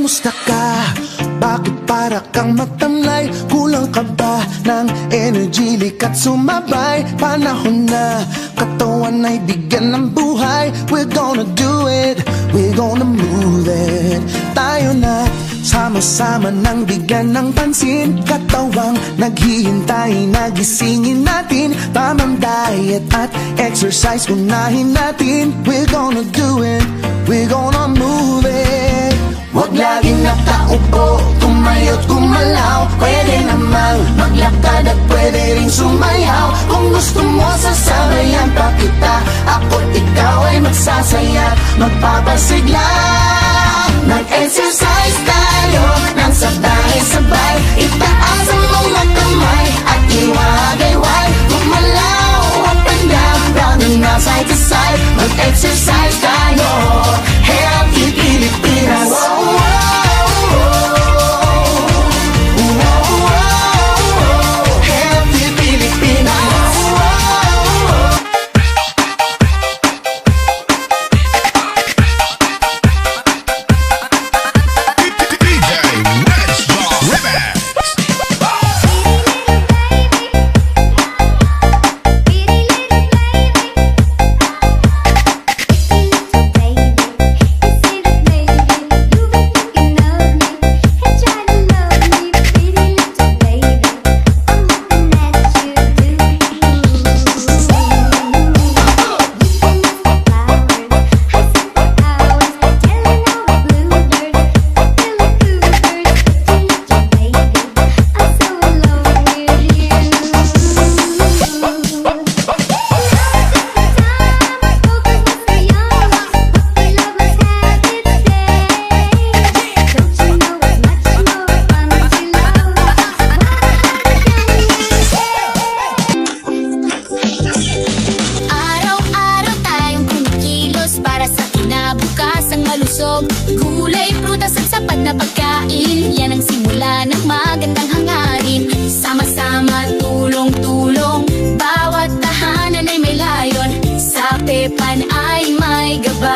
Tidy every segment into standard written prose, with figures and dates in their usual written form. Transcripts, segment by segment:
Kumusta ka? Bakit para kang matamlay? Kulang ka ba ng energy? Likat sumabay, panahon na katawan ay bigyan ng buhay. We're gonna do it, we're gonna move it. Tayo na sama-sama nang bigyan ng pansin. Katawang naghihintay, nagisingin natin. Tamang diet at exercise, unahin natin. We're gonna do it, we're gonna move it. Huwag laging nakaupo, tumayo't gumalaw. Pwede namang maglakad at pwede rin sumayaw. Kung gusto mo sasabayan pa kita, ako't ikaw ay magsasaya, magpapasigla. Mag-exercise tayo nang sabay-sabay. Itaas ang mga kamay at iwagayway. Gumalaw up and down, round and round, side to side. Mag-exercise tayo, healthy Pilipinas. Gulay, prutas at sapat na pagkain, yan ang simula ng magandang hangarin. Sama-sama, tulong-tulong, bawat tahanan ay may layon. Sa Pepan ay may gabay.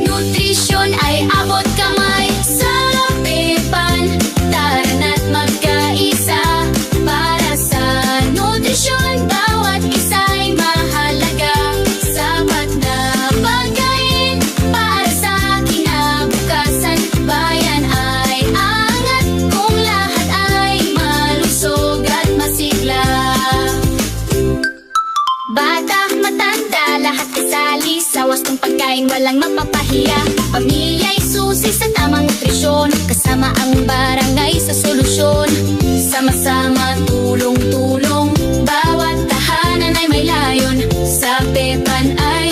Nutrisyon ay abot kamay. Sa Pepan, tara na't magkaisa. Para sa nutrisyon, bawat isa'y mahalaga. Sapat na pagkain para sa kinabukasan. Bayan ay angat kung lahat ay malusog at masigla. Bata, matanda, lahat kasali sa wastong pagkain, walang mapapahiya. Pamilya'y susi sa tamang nutrisyon, kasama ang barangay sa solusyon. Sama-sama, tulong-tulong, bawat tahanan ay may layon. Sa Pepan ay